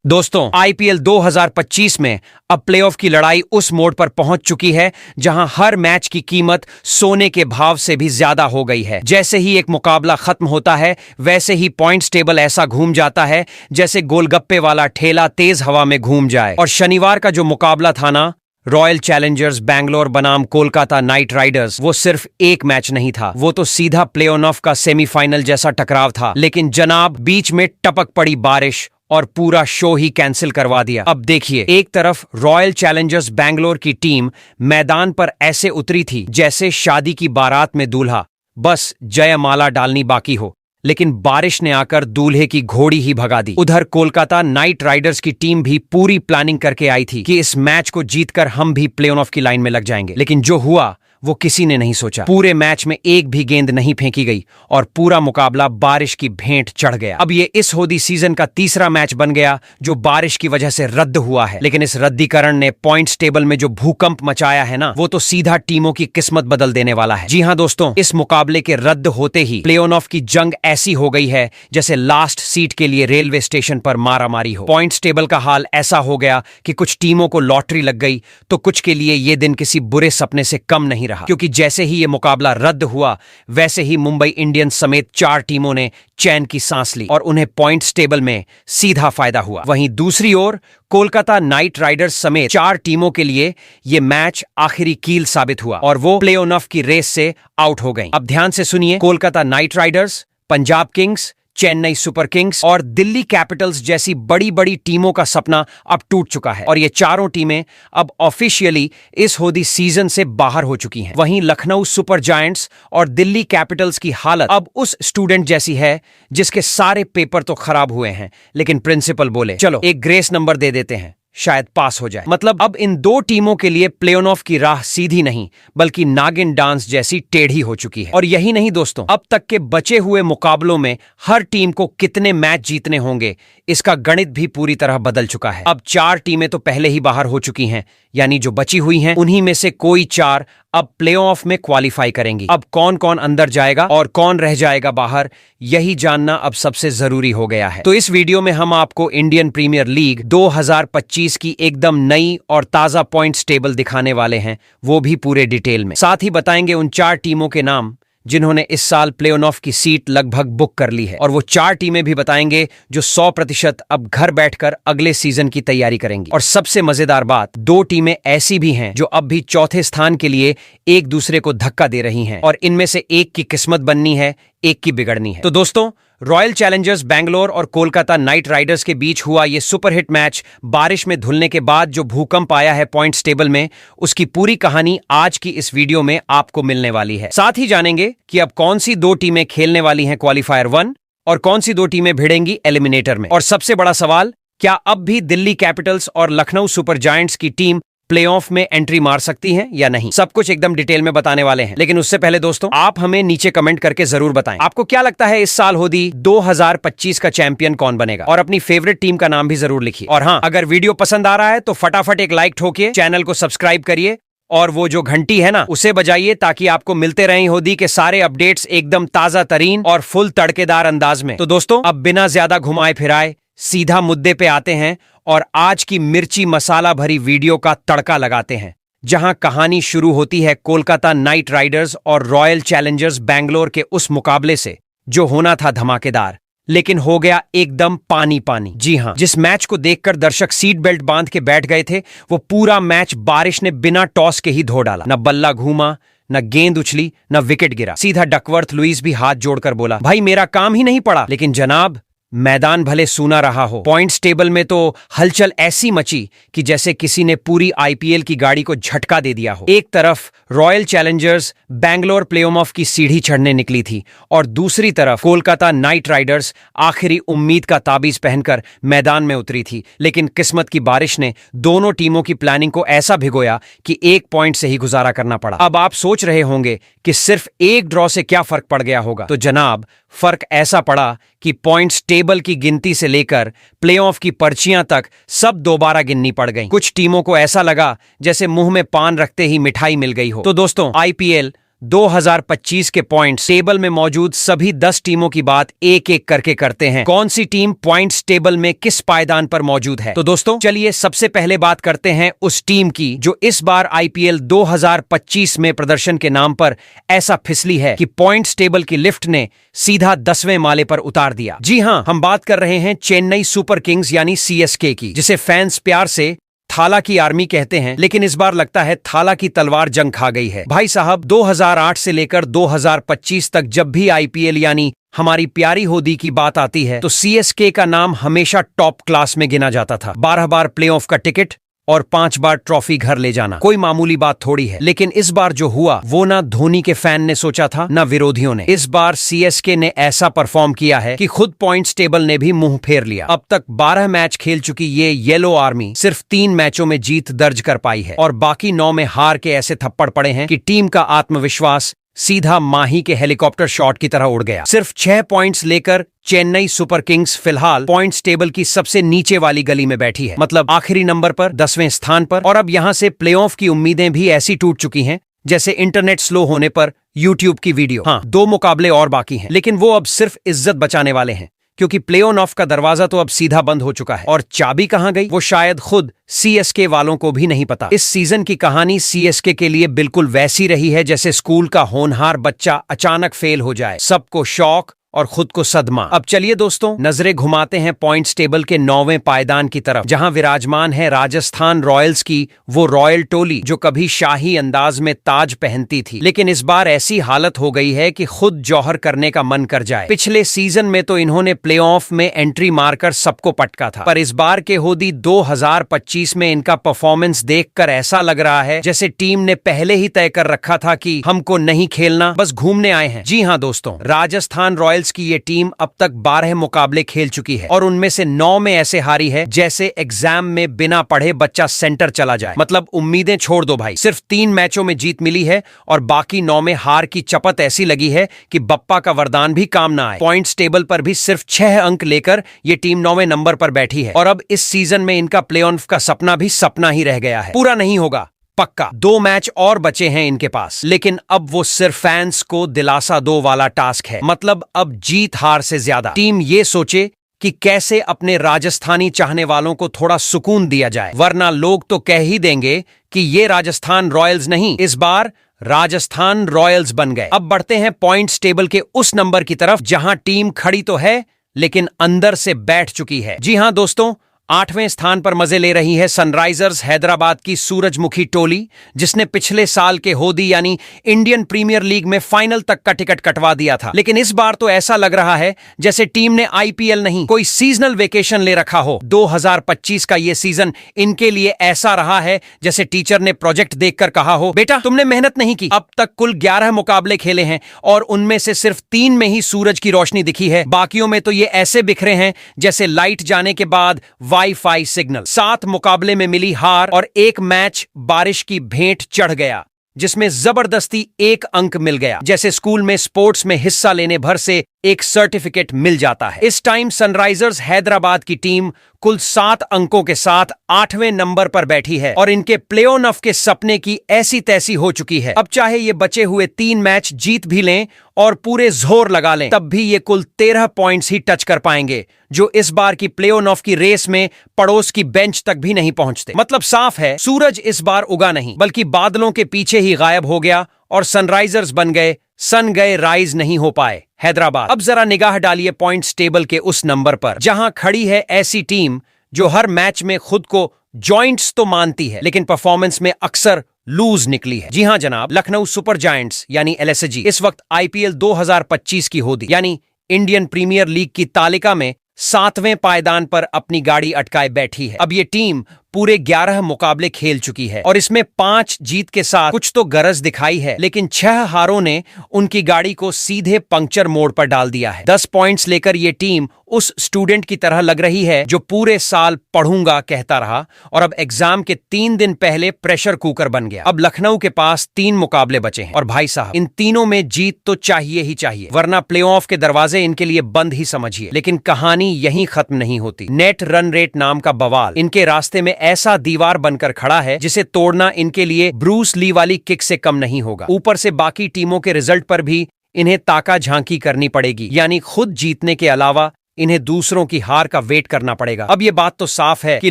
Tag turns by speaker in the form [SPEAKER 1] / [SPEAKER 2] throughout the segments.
[SPEAKER 1] दोस्तों, आईपीएल 2025 में अब प्लेऑफ की लड़ाई उस मोड़ पर पहुंच चुकी है जहां हर मैच की कीमत सोने के भाव से भी ज्यादा हो गई है। जैसे ही एक मुकाबला खत्म होता है वैसे ही पॉइंट्स टेबल ऐसा घूम जाता है जैसे गोलगप्पे वाला ठेला तेज हवा में घूम जाए। और शनिवार का जो मुकाबला था ना, रॉयल चैलेंजर्स बैंगलोर बनाम कोलकाता नाइट राइडर्स, वो सिर्फ एक मैच नहीं था, वो तो सीधा प्ले ऑफ का सेमीफाइनल जैसा टकराव था। लेकिन जनाब, बीच में टपक पड़ी बारिश और पूरा शो ही कैंसिल करवा दिया। अब देखिए, एक तरफ रॉयल चैलेंजर्स बैंगलोर की टीम मैदान पर ऐसे उतरी थी जैसे शादी की बारात में दूल्हा बस जयमाला डालनी बाकी हो, लेकिन बारिश ने आकर दूल्हे की घोड़ी ही भगा दी। उधर कोलकाता नाइट राइडर्स की टीम भी पूरी प्लानिंग करके आई थी कि इस मैच को जीतकर हम भी प्ले ऑफ की लाइन में लग जाएंगे। लेकिन जो हुआ वो किसी ने नहीं सोचा। पूरे मैच में एक भी गेंद नहीं फेंकी गई और पूरा मुकाबला बारिश की भेंट चढ़ गया। अब ये इस होदी सीजन का तीसरा मैच बन गया जो बारिश की वजह से रद्द हुआ है। लेकिन इस रद्दीकरण ने पॉइंट्स टेबल में जो भूकंप मचाया है ना, वो तो सीधा टीमों की किस्मत बदल देने वाला है। जी हां दोस्तों, इस मुकाबले के रद्द होते ही प्ले ऑफ की जंग ऐसी हो गई है जैसे लास्ट सीट के लिए रेलवे स्टेशन पर मारामारी हो। पॉइंट्स टेबल का हाल ऐसा हो गया कि कुछ टीमों को लॉटरी लग गई तो कुछ के लिए ये दिन किसी बुरे सपने से कम नहीं रहा, क्योंकि जैसे ही ये मुकाबला रद्द हुआ वैसे ही मुंबई इंडियंस समेत 4 टीमों ने चैन की सांस ली और उन्हें पॉइंट्स टेबल में सीधा फायदा हुआ। वहीं दूसरी ओर कोलकाता नाइट राइडर्स समेत 4 टीमों के लिए ये मैच आखिरी कील साबित हुआ और वो प्ले ऑफ की रेस से आउट हो गई। अब ध्यान से सुनिए, Kolkata night Riders, Punjab Kings, Chennai super Kings और दिल्ली कैपिटल्स जैसी बड़ी बड़ी टीमों का सपना अब टूट चुका है और ये चारों टीमें अब ऑफिशियली इस होदी सीजन से बाहर हो चुकी हैं। वहीं लखनऊ सुपर जायंट्स और दिल्ली कैपिटल्स की हालत अब उस स्टूडेंट जैसी है जिसके सारे पेपर तो खराब हुए हैं लेकिन प्रिंसिपल बोले चलो एक ग्रेस नंबर दे देते हैं, शायद पास हो जाए। मतलब अब इन 2 टीमों के लिए प्ले ऑफ की राह सीधी नहीं बल्कि नागिन डांस जैसी टेढ़ी हो चुकी है। और यही नहीं दोस्तों, अब तक के बचे हुए मुकाबलों में हर टीम को कितने मैच जीतने होंगे इसका गणित भी पूरी तरह बदल चुका है। अब 4 टीमें तो पहले ही बाहर हो चुकी हैं, यानी जो बची हुई हैं उन्हीं में से कोई 4 अब प्ले ऑफ में क्वालिफाई करेंगी। अब कौन कौन अंदर जाएगा और कौन रह जाएगा बाहर, यही जानना अब सबसे जरूरी हो गया है। तो इस वीडियो में हम आपको इंडियन प्रीमियर लीग 2025 की एकदम नई और ताजा पॉइंट्स टेबल दिखाने वाले हैं, वो भी पूरे डिटेल में। साथ ही बताएंगे उन 4 टीमों के नाम जिन्होंने इस साल प्ले ऑफ की सीट लगभग बुक कर ली है, और वो 4 टीमें भी बताएंगे जो 100% अब घर बैठकर अगले सीजन की तैयारी करेंगी। और सबसे मजेदार बात, 2 टीमें ऐसी भी हैं जो अब भी चौथे स्थान के लिए एक दूसरे को धक्का दे रही हैं और इनमें से एक की किस्मत बननी है, एक की बिगड़नी है। तो दोस्तों, रॉयल चैलेंजर्स बैंगलोर और कोलकाता नाइट राइडर्स के बीच हुआ ये सुपरहिट मैच बारिश में धुलने के बाद जो भूकंप आया है पॉइंट्स टेबल में, उसकी पूरी कहानी आज की इस वीडियो में आपको मिलने वाली है। साथ ही जानेंगे कि अब कौन सी 2 टीमें खेलने वाली हैं क्वालिफायर 1 और कौन सी 2 टीमें भिड़ेंगी एलिमिनेटर में। और सबसे बड़ा सवाल, क्या अब भी दिल्ली कैपिटल्स और लखनऊ सुपर जायंट्स की टीम प्ले ऑफ में एंट्री मार सकती हैं या नहीं, सब कुछ एकदम डिटेल में बताने वाले हैं। लेकिन उससे पहले दोस्तों, आप हमें नीचे कमेंट करके जरूर बताएं आपको क्या लगता है इस साल होदी 2025 का चैंपियन कौन बनेगा, और अपनी फेवरेट टीम का नाम भी जरूर लिखिए। और हाँ, अगर वीडियो पसंद आ रहा है तो फटाफट एक लाइक ठोकिए, चैनल को सब्सक्राइब करिए और वो जो घंटी है ना उसे बजाइए ताकि आपको मिलते रहें होदी के सारे अपडेट्स एकदम ताजा तरीन और फुल तड़केदार अंदाज में। तो दोस्तों, अब बिना ज्यादा घुमाए फिराए सीधा मुद्दे पे आते हैं और आज की मिर्ची मसाला भरी वीडियो का तड़का लगाते हैं, जहां कहानी शुरू होती है कोलकाता नाइट राइडर्स और रॉयल चैलेंजर्स बैंगलोर के उस मुकाबले से जो होना था धमाकेदार लेकिन हो गया एकदम पानी पानी। जी हां, जिस मैच को देखकर दर्शक सीट बेल्ट बांध के बैठ गए थे, वो पूरा मैच बारिश ने बिना टॉस के ही धो डाला। न बल्ला घूमा, न गेंद उछली, न विकेट गिरा। सीधा डकवर्थ लुईस भी हाथ जोड़कर बोला, भाई मेरा काम ही नहीं पड़ा। लेकिन जनाब, मैदान भले सूना रहा हो, पॉइंट्स टेबल में तो हलचल ऐसी मची कि जैसे किसी ने पूरी आईपीएल की गाड़ी को झटका दे दिया हो। एक तरफ royal Challengers Bangalore play of की सीढ़ी चढ़ने निकली थी और दूसरी तरफ कोलकाता नाइट राइडर्स आखिरी उम्मीद का ताबीज पहनकर मैदान में उतरी थी। लेकिन किस्मत की बारिश ने दोनों टीमों की प्लानिंग को ऐसा भिगोया कि 1 पॉइंट से ही गुजारा करना पड़ा। अब आप सोच रहे होंगे कि सिर्फ एक ड्रॉ से क्या फर्क पड़ गया होगा, तो जनाब, फर्क ऐसा पड़ा कि पॉइंट्स टेबल की गिनती से लेकर प्लेऑफ की पर्चियां तक सब दोबारा गिननी पड़ गईं। कुछ टीमों को ऐसा लगा जैसे मुंह में पान रखते ही मिठाई मिल गई हो। तो दोस्तों, आईपीएल 2025 के पॉइंट्स टेबल में मौजूद सभी 10 टीमों की बात एक एक करके करते हैं। कौन सी टीम पॉइंट्स टेबल में किस पायदान पर मौजूद है। तो दोस्तों चलिए सबसे पहले बात करते हैं उस टीम की जो इस बार आईपीएल 2025 में प्रदर्शन के नाम पर ऐसा फिसली है कि पॉइंट्स टेबल की लिफ्ट ने सीधा 10वें माले पर उतार दिया। जी हां, हम बात कर रहे हैं चेन्नई सुपर किंग्स यानी सीएसके की, जिसे फैंस प्यार से थाला की आर्मी कहते हैं, लेकिन इस बार लगता है थाला की तलवार जंग खा गई है। भाई साहब 2008 से लेकर 2025 तक जब भी आईपीएल यानी हमारी प्यारी होदी की बात आती है तो सीएसके का नाम हमेशा टॉप क्लास में गिना जाता था। 12 बार प्लेऑफ का टिकट और 5 बार ट्रॉफी घर ले जाना कोई मामूली बात थोड़ी है। लेकिन इस बार जो हुआ वो ना धोनी के फैन ने सोचा था ना विरोधियों ने। इस बार सीएसके ने ऐसा परफॉर्म किया है कि खुद पॉइंट्स टेबल ने भी मुंह फेर लिया। अब तक 12 मैच खेल चुकी ये येलो आर्मी सिर्फ 3 मैचों में जीत दर्ज कर पाई है और बाकी 9 में हार के ऐसे थप्पड़ पड़े हैं कि टीम का आत्मविश्वास सीधा माही के हेलीकॉप्टर शॉट की तरह उड़ गया। सिर्फ 6 पॉइंट्स लेकर चेन्नई सुपर किंग्स फिलहाल पॉइंट्स टेबल की सबसे नीचे वाली गली में बैठी है, मतलब आखिरी नंबर पर 10वें स्थान पर। और अब यहां से प्लेऑफ की उम्मीदें भी ऐसी टूट चुकी हैं जैसे इंटरनेट स्लो होने पर यूट्यूब की वीडियो। हाँ, 2 मुकाबले और बाकी हैं, लेकिन वो अब सिर्फ इज्जत बचाने वाले हैं क्योंकि प्ले ऑफ का दरवाजा तो अब सीधा बंद हो चुका है। और चाबी कहां गई वो शायद खुद सीएसके वालों को भी नहीं पता। इस सीजन की कहानी सीएसके के लिए बिल्कुल वैसी रही है जैसे स्कूल का होनहार बच्चा अचानक फेल हो जाए, सबको शौक और खुद को सदमा। अब चलिए दोस्तों नजरें घुमाते हैं पॉइंट्स टेबल के 9वें पायदान की तरफ, जहां विराजमान है राजस्थान रॉयल्स की वो रॉयल टोली जो कभी शाही अंदाज में ताज पहनती थी, लेकिन इस बार ऐसी हालत हो गई है कि खुद जौहर करने का मन कर जाए। पिछले सीजन में तो इन्होंने प्लेऑफ में एंट्री मारकर सबको पटका था, पर इस बार के होदी 2025 में इनका परफॉर्मेंस देखकर ऐसा लग रहा है जैसे टीम ने पहले ही तय कर रखा था कि हमको नहीं खेलना, बस घूमने आए हैं। जी हाँ दोस्तों, राजस्थान रॉयल्स की ये टीम अब तक 12 मुकाबले खेल चुकी है और उनमें से 9 में ऐसे हारी है जैसे एग्जाम में बिना पढ़े बच्चा सेंटर चला जाए। मतलब उम्मीदें छोड़ दो भाई। सिर्फ 3 मैचों में जीत मिली है और बाकी 9 में हार की चपत ऐसी लगी है कि बप्पा का वरदान भी काम ना आए। पॉइंट्स टेबल पर भी सिर्फ 6 अंक लेकर ये टीम 9वें नंबर पर बैठी है और अब इस सीजन में इनका प्लेऑफ का सपना भी सपना ही रह गया है, पूरा नहीं होगा पक्का। 2 मैच और बचे हैं इनके पास, लेकिन अब वो सिर्फ फैंस को दिलासा दो वाला टास्क है। मतलब अब जीत हार से ज्यादा टीम ये सोचे कि कैसे अपने राजस्थानी चाहने वालों को थोड़ा सुकून दिया जाए, वरना लोग तो कह ही देंगे कि ये राजस्थान रॉयल्स नहीं, इस बार राजस्थान रॉयल्स बन गए। अब बढ़ते हैं पॉइंट्स टेबल के उस नंबर की तरफ जहां टीम खड़ी तो है लेकिन अंदर से बैठ चुकी है। जी हां दोस्तों, 8वें स्थान पर मजे ले रही है सनराइजर्स हैदराबाद की सूरजमुखी टोली, जिसने पिछले साल के होदी यानी इंडियन प्रीमियर लीग में फाइनल तक का टिकट कटवा दिया था। लेकिन इस बार तो ऐसा लग रहा है जैसे टीम ने आईपीएल नहीं कोई सीजनल वेकेशन ले रखा हो। 2025 का ये सीजन इनके लिए ऐसा रहा है जैसे टीचर ने प्रोजेक्ट देखकर कहा हो, बेटा तुमने मेहनत नहीं की। अब तक कुल 11 मुकाबले खेले हैं और उनमें से सिर्फ 3 में ही सूरज की रोशनी दिखी है, बाकियों में तो ये ऐसे बिखरे हैं जैसे लाइट जाने के बाद वाईफाई सिग्नल। 7 मुकाबले में मिली हार और 1 मैच बारिश की भेंट चढ़ गया जिसमें जबरदस्ती 1 अंक मिल गया, जैसे स्कूल में स्पोर्ट्स में हिस्सा लेने भर से एक सर्टिफिकेट मिल जाता है। इस टाइम सनराइजर्स हैदराबाद की टीम कुल 7 अंकों के साथ 8वें नंबर पर बैठी है और इनके प्ले ऑफ के सपने की ऐसी तैसी हो चुकी है। अब चाहे ये बचे हुए 3 मैच जीत भी लें और पूरे जोर लगा लें, तब भी ये कुल 13 पॉइंट्स ही टच कर पाएंगे, जो इस बार की प्ले ऑफ की रेस में पड़ोस की बेंच तक भी नहीं पहुंचते। मतलब साफ है, सूरज इस बार उगा नहीं बल्कि बादलों के पीछे ही गायब हो गया और सनराइजर्स बन गए, सन गए, राइज नहीं हो पाए हैदराबाद। अब जरा निगाह डालिए पॉइंट्स टेबल के उस नंबर पर जहां खड़ी है ऐसी टीम जो हर मैच में खुद को जॉइंट्स तो मानती है लेकिन परफॉर्मेंस में अक्सर लूज निकली है। जी हां जनाब, लखनऊ सुपर जायंट्स यानी एलएसजी इस वक्त आईपीएल 2025 की होदी यानी इंडियन प्रीमियर लीग की तालिका में 7वें पायदान पर अपनी गाड़ी अटकाए बैठी है। अब ये टीम पूरे 11 मुकाबले खेल चुकी है और इसमें 5 जीत के साथ कुछ तो गरज दिखाई है, लेकिन 6 हारों ने उनकी गाड़ी को सीधे पंक्चर मोड़ पर डाल दिया है। 10 पॉइंट्स लेकर ये टीम उस स्टूडेंट की तरह लग रही है जो पूरे साल पढ़ूंगा कहता रहा और अब एग्जाम के 3 दिन पहले प्रेशर कुकर बन गया। अब लखनऊ के पास 3 मुकाबले बचे हैं और भाई साहब इन तीनों में जीत तो चाहिए ही चाहिए, वरना प्लेऑफ के दरवाजे इनके लिए बंद ही समझिए। लेकिन कहानी यहीं खत्म नहीं होती। नेट रन रेट नाम का बवाल इनके रास्ते में ऐसा दीवार बनकर खड़ा है जिसे तोड़ना इनके लिए ब्रूस ली वाली किक से कम नहीं होगा। ऊपर से बाकी टीमों के रिजल्ट पर भी इन्हें ताका झांकी करनी पड़ेगी, यानी खुद जीतने के अलावा इन्हें दूसरों की हार का वेट करना पड़ेगा। अब ये बात तो साफ है कि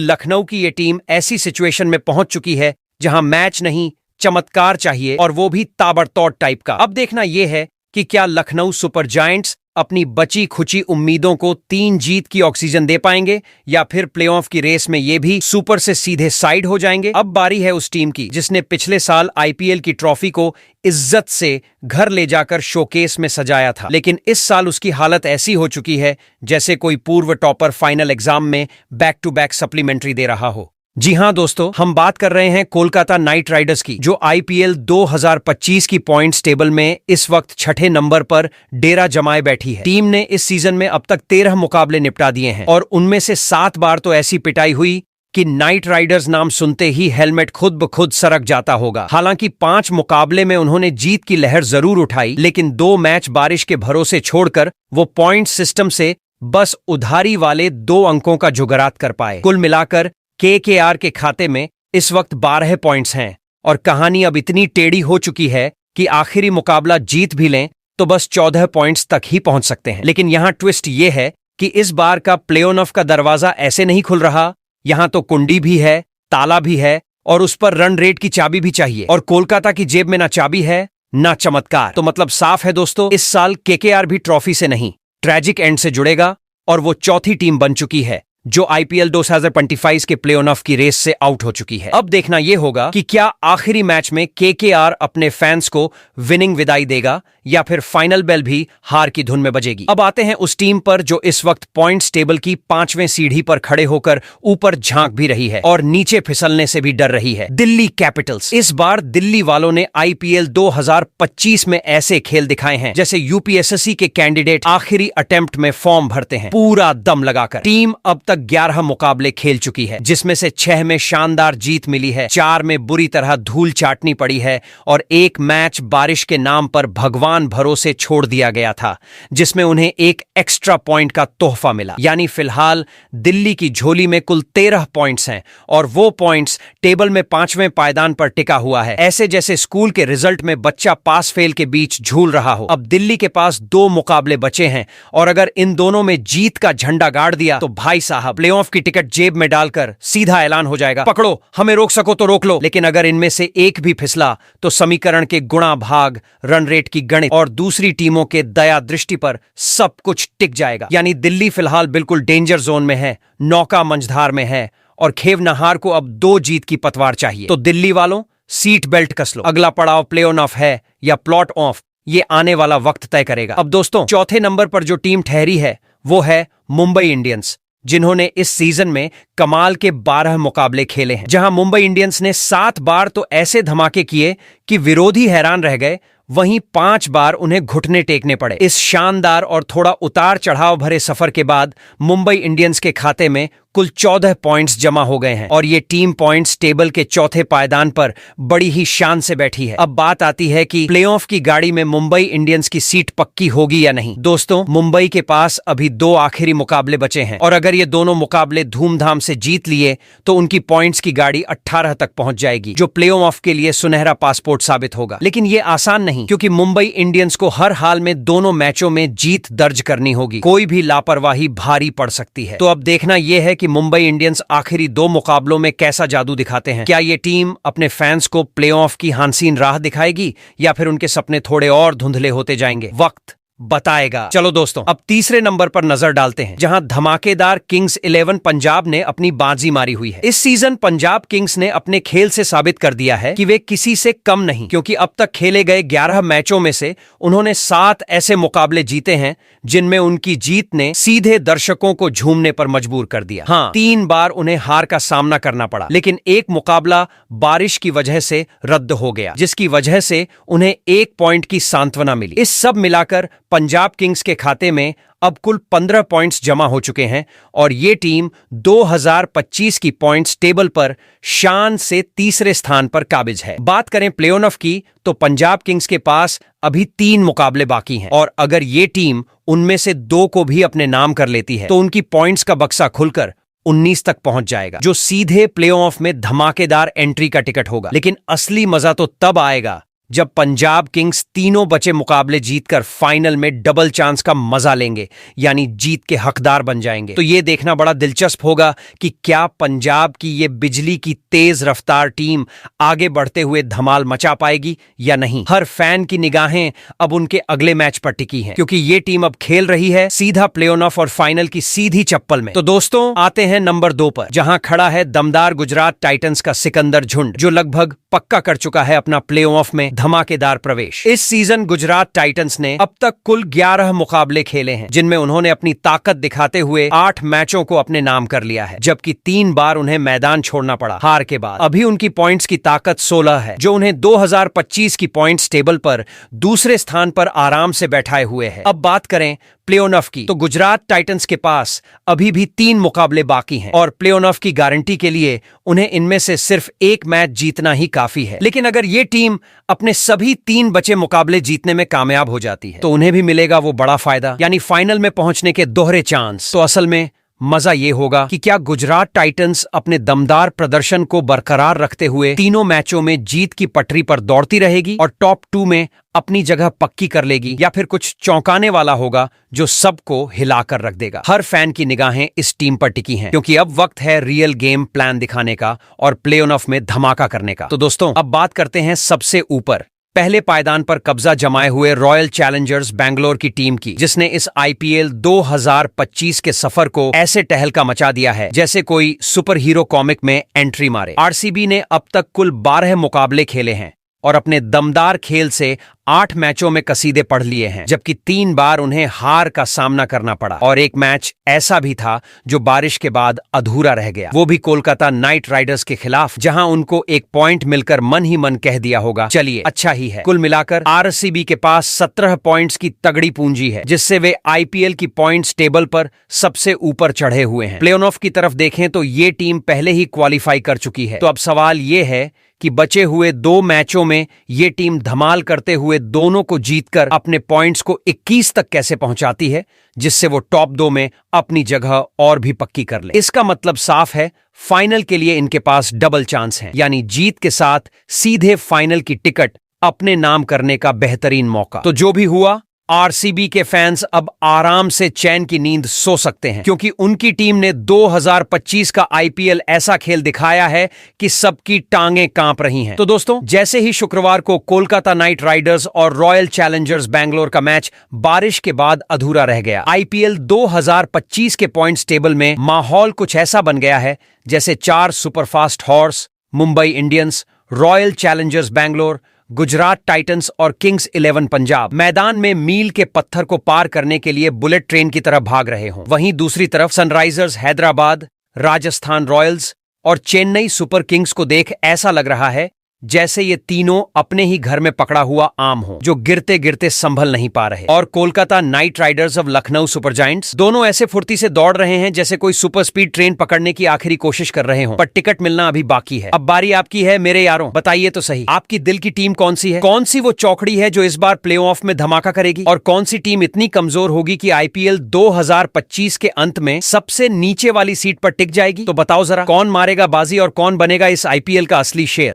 [SPEAKER 1] लखनऊ की ये टीम ऐसी सिचुएशन में पहुंच चुकी है जहां मैच नहीं, चमत्कार चाहिए, और वो भी ताबड़तोड़ टाइप का। अब देखना यह है कि क्या लखनऊ सुपर जायंट्स अपनी बची खुची उम्मीदों को 3 जीत की ऑक्सीजन दे पाएंगे, या फिर प्लेऑफ की रेस में ये भी सुपर से सीधे साइड हो जाएंगे। अब बारी है उस टीम की जिसने पिछले साल आईपीएल की ट्रॉफी को इज्जत से घर ले जाकर शोकेस में सजाया था, लेकिन इस साल उसकी हालत ऐसी हो चुकी है जैसे कोई पूर्व टॉपर फाइनल एग्जाम में बैक टू बैक सप्लीमेंट्री दे रहा हो। जी हां दोस्तों, हम बात कर रहे हैं कोलकाता नाइट राइडर्स की, जो आईपीएल 2025 की पॉइंट्स टेबल में इस वक्त 6ठे नंबर पर डेरा जमाए बैठी है। टीम ने इस सीजन में अब तक 13 मुकाबले निपटा दिए हैं और उनमें से 7 बार तो ऐसी पिटाई हुई कि नाइट राइडर्स नाम सुनते ही हेलमेट खुद ब खुद सरक जाता होगा। हालांकि 5 मुकाबले में उन्होंने जीत की लहर जरूर उठाई, लेकिन 2 मैच बारिश के भरोसे छोड़कर वो पॉइंट सिस्टम से बस उधारी वाले 2 अंकों का जुगरात कर पाए। कुल मिलाकर केकेआर के खाते में इस वक्त 12 पॉइंट्स हैं और कहानी अब इतनी टेढ़ी हो चुकी है कि आखिरी मुकाबला जीत भी लें तो बस 14 पॉइंट्स तक ही पहुंच सकते हैं। लेकिन यहां ट्विस्ट ये है कि इस बार का प्लेऑफ का दरवाजा ऐसे नहीं खुल रहा। यहां तो कुंडी भी है, ताला भी है और उस पर रन रेट की चाबी भी चाहिए, और कोलकाता की जेब में ना चाबी है ना चमत्कार। तो मतलब साफ है दोस्तों, इस साल केकेआर भी ट्रॉफी से नहीं, ट्रैजिक एंड से जुड़ेगा और वो चौथी टीम बन चुकी है जो आईपीएल 2025 के प्लेऑफ की रेस से आउट हो चुकी है। अब देखना यह होगा कि क्या आखिरी मैच में केकेआर अपने फैंस को विनिंग विदाई देगा या फिर फाइनल बेल भी हार की धुन में बजेगी। अब आते हैं उस टीम पर जो इस वक्त पॉइंट्स टेबल की 5वें सीढ़ी पर खड़े होकर ऊपर झांक भी रही है और नीचे फिसलने से भी डर रही है, दिल्ली कैपिटल्स। इस बार दिल्ली वालों ने आईपीएल 2025 में ऐसे खेल दिखाए हैं जैसे यूपीएसएससी के कैंडिडेट आखिरी अटेम्प्ट में फॉर्म भरते हैं पूरा दम लगाकर। टीम अब तक 11 मुकाबले खेल चुकी है, जिसमें से 6 में शानदार जीत मिली है, 4 में बुरी तरह धूल चाटनी पड़ी है और 1 मैच बारिश के नाम पर भगवान भरोसे छोड़ दिया गया था, जिसमें उन्हें एक एक्स्ट्रा पॉइंट का तोहफा मिला। यानी फिलहाल दिल्ली की झोली में कुल 13 पॉइंट्स हैं और वो पॉइंट्स टेबल में 5वें पायदान पर टिका हुआ है, ऐसे जैसे स्कूल के रिजल्ट में बच्चा पास फेल के बीच झूल रहा हो। अब दिल्ली के पास 2 मुकाबले बचे हैं और अगर इन दोनों में जीत का झंडा गाड़ दिया तो भाई साहब प्लेऑफ की टिकट जेब में डालकर सीधा ऐलान हो जाएगा, पकड़ो हमें रोक सको तो रोक लो। लेकिन अगर इनमें से एक भी फिसला तो समीकरण के गुणा भाग, रन रेट की गणित और दूसरी टीमों के दया दृष्टि पर सब कुछ टिक जाएगा। यानी दिल्ली फिलहाल बिल्कुल डेंजर जोन में है, नौका मंझधार में है और खेवनहार को अब 2 जीत की पतवार चाहिए। तो दिल्ली वालों सीट बेल्ट कस लो, अगला पड़ाव प्ले ऑफ है या प्लॉट ऑफ, ये आने वाला वक्त तय करेगा। अब दोस्तों, चौथे नंबर पर जो टीम ठहरी है वो है मुंबई इंडियंस, जिन्होंने इस सीजन में कमाल के 12 मुकाबले खेले हैं। जहां मुंबई इंडियंस ने 7 बार तो ऐसे धमाके किए कि विरोधी हैरान रह गए, वहीं 5 बार उन्हें घुटने टेकने पड़े। इस शानदार और थोड़ा उतार चढ़ाव भरे सफर के बाद मुंबई इंडियंस के खाते में कुल 14 पॉइंट्स जमा हो गए हैं और ये टीम पॉइंट्स टेबल के चौथे पायदान पर बड़ी ही शान से बैठी है। अब बात आती है कि प्लेऑफ की गाड़ी में मुंबई इंडियंस की सीट पक्की होगी या नहीं। दोस्तों, मुंबई के पास अभी 2 आखिरी मुकाबले बचे हैं और अगर ये दोनों मुकाबले धूमधाम से जीत लिए तो उनकी पॉइंट्स की गाड़ी 18 तक पहुंच जाएगी, जो प्लेऑफ के लिए सुनहरा पासपोर्ट साबित होगा। लेकिन ये आसान नहीं, क्योंकि मुंबई इंडियंस को हर हाल में दोनों मैचों में जीत दर्ज करनी होगी। कोई भी लापरवाही भारी पड़ सकती है। तो अब देखना यह है कि मुंबई इंडियंस आखिरी 2 मुकाबलों में कैसा जादू दिखाते हैं। क्या ये टीम अपने फैंस को प्लेऑफ की हांसीन राह दिखाएगी या फिर उनके सपने थोड़े और धुंधले होते जाएंगे, वक्त बताएगा। चलो दोस्तों, अब तीसरे नंबर पर नजर डालते हैं, जहां धमाकेदार किंग्स 11 पंजाब ने अपनी बाजी मारी हुई है। इस सीजन पंजाब किंग्स ने अपने खेल से साबित कर दिया है कि वे किसी से कम नहीं, क्योंकि अब तक खेले गए 11 मैचों में से उन्होंने 7 ऐसे मुकाबले जीते हैं जिनमें उनकी जीत ने सीधे दर्शकों को झूमने पर मजबूर कर दिया। हाँ, 3 बार उन्हें हार का सामना करना पड़ा, लेकिन एक मुकाबला बारिश की वजह से रद्द हो गया, जिसकी वजह से उन्हें 1 पॉइंट की सांत्वना मिली। इस सब मिलाकर पंजाब किंग्स के खाते में अब कुल 15 पॉइंट्स जमा हो चुके हैं और ये टीम 2025 की पॉइंट्स टेबल पर शान से तीसरे स्थान पर काबिज है। बात करें प्लेऑफ की तो पंजाब किंग्स के पास अभी 3 मुकाबले बाकी हैं और अगर ये टीम उनमें से 2 को भी अपने नाम कर लेती है तो उनकी पॉइंट्स का बक्सा खुलकर 19 तक पहुंच जाएगा, जो सीधे प्लेऑफ में धमाकेदार एंट्री का टिकट होगा। लेकिन असली मजा तो तब आएगा जब पंजाब किंग्स तीनों बचे मुकाबले जीतकर फाइनल में डबल चांस का मजा लेंगे, यानी जीत के हकदार बन जाएंगे। तो ये देखना बड़ा दिलचस्प होगा कि क्या पंजाब की ये बिजली की तेज रफ्तार टीम आगे बढ़ते हुए धमाल मचा पाएगी या नहीं। हर फैन की निगाहें अब उनके अगले मैच पर टिकी हैं, क्योंकि ये टीम अब खेल रही है सीधा प्ले-ऑफ और फाइनल की सीधी चप्पल में। तो दोस्तों, आते हैं नंबर 2 पर, जहां खड़ा है दमदार गुजरात टाइटंस का सिकंदर झुंड, जो लगभग पक्का कर चुका है अपना प्ले-ऑफ में धमाकेदार प्रवेश। इस सीजन गुजरात टाइटंस ने अब तक कुल 11 मुकाबले खेले हैं, जिनमें उन्होंने अपनी ताकत दिखाते हुए 8 मैचों को अपने नाम कर लिया है, जबकि 3 बार उन्हें मैदान छोड़ना पड़ा हार के बाद। अभी उनकी पॉइंट्स की ताकत 16 है, जो उन्हें 2025 की पॉइंट्स टेबल पर दूसरे स्थान पर आराम से बैठाए हुए है। अब बात करें प्ले-ऑफ की, तो गुजरात टाइटंस के पास अभी भी 3 मुकाबले बाकी हैं और प्ले-ऑफ की गारंटी के लिए उन्हें इनमें से सिर्फ एक मैच जीतना ही काफी है। लेकिन अगर ये टीम अपने सभी 3 बचे मुकाबले जीतने में कामयाब हो जाती है, तो उन्हें भी मिलेगा वो बड़ा फायदा, यानी फाइनल में पहुंचने के दोहरे चांस। तो असल में मजा ये होगा कि क्या गुजरात टाइटंस अपने दमदार प्रदर्शन को बरकरार रखते हुए तीनों मैचों में जीत की पटरी पर दौड़ती रहेगी और टॉप 2 में अपनी जगह पक्की कर लेगी, या फिर कुछ चौंकाने वाला होगा जो सबको हिलाकर रख देगा। हर फैन की निगाहें इस टीम पर टिकी हैं, क्योंकि अब वक्त है रियल गेम प्लान दिखाने का और प्ले-ऑफ में धमाका करने का। तो दोस्तों, अब बात करते हैं सबसे ऊपर, पहले पायदान पर कब्जा जमाए हुए रॉयल चैलेंजर्स बैंगलोर की टीम की, जिसने इस आईपीएल 2025 के सफर को ऐसे टहलका मचा दिया है जैसे कोई सुपर हीरो कॉमिक में एंट्री मारे। आरसीबी ने अब तक कुल 12 मुकाबले खेले हैं और अपने दमदार खेल से 8 मैचों में कसीदे पढ़ लिए हैं, जबकि 3 बार उन्हें हार का सामना करना पड़ा और एक मैच ऐसा भी था जो बारिश के बाद अधूरा रह गया, वो भी कोलकाता नाइट राइडर्स के खिलाफ, जहां उनको एक पॉइंट मिलकर मन ही मन कह दिया होगा चलिए अच्छा ही है। कुल मिलाकर आरसीबी के पास 17 पॉइंट्स की तगड़ी पूंजी है, जिससे वे आईपीएल की पॉइंट्स टेबल पर सबसे ऊपर चढ़े हुए हैं। प्ले-ऑफ की तरफ देखें तो ये टीम पहले ही क्वालिफाई कर चुकी है। तो अब सवाल ये है कि बचे हुए 2 मैचों में ये टीम धमाल करते हुए दोनों को जीतकर अपने पॉइंट्स को 21 तक कैसे पहुंचाती है, जिससे वो टॉप 2 में अपनी जगह और भी पक्की कर ले। इसका मतलब साफ है, फाइनल के लिए इनके पास डबल चांस है, यानी जीत के साथ सीधे फाइनल की टिकट अपने नाम करने का बेहतरीन मौका। तो जो भी हुआ, आरसीबी के फैंस अब आराम से चैन की नींद सो सकते हैं, क्योंकि उनकी टीम ने 2025 का आईपीएल ऐसा खेल दिखाया है कि सबकी टांगें कांप रही हैं। तो दोस्तों, जैसे ही शुक्रवार को कोलकाता नाइट राइडर्स और रॉयल चैलेंजर्स बैंगलोर का मैच बारिश के बाद अधूरा रह गया, आईपीएल 2025 के पॉइंट्स टेबल में माहौल कुछ ऐसा बन गया है जैसे 4 superfast horse, Mumbai Indians, royal Challengers Bangalore, Gujarat Titans और किंग्स 11 पंजाब मैदान में मील के पत्थर को पार करने के लिए बुलेट ट्रेन की तरह भाग रहे हों। वहीं दूसरी तरफ सनराइजर्स हैदराबाद, राजस्थान रॉयल्स और चेन्नई सुपर किंग्स को देख ऐसा लग रहा है जैसे ये तीनों अपने ही घर में पकड़ा हुआ आम हो, जो गिरते गिरते संभल नहीं पा रहे। और Kolkata night Riders of Lucknow super giants दोनों ऐसे फुर्ती से दौड़ रहे हैं जैसे कोई सुपर स्पीड ट्रेन पकड़ने की आखिरी कोशिश कर रहे हो, पर टिकट मिलना अभी बाकी है। अब बारी आपकी है मेरे यारों, बताइए तो सही, आपकी दिल की टीम कौन सी है? कौन सी वो चौकड़ी है जो इस बार प्ले-ऑफ में धमाका करेगी, और कौन सी टीम इतनी कमजोर होगी कि आईपीएल 2025 के अंत में सबसे नीचे वाली सीट पर टिक जाएगी? तो बताओ जरा, कौन मारेगा बाजी और कौन बनेगा इस आईपीएल का असली शेर?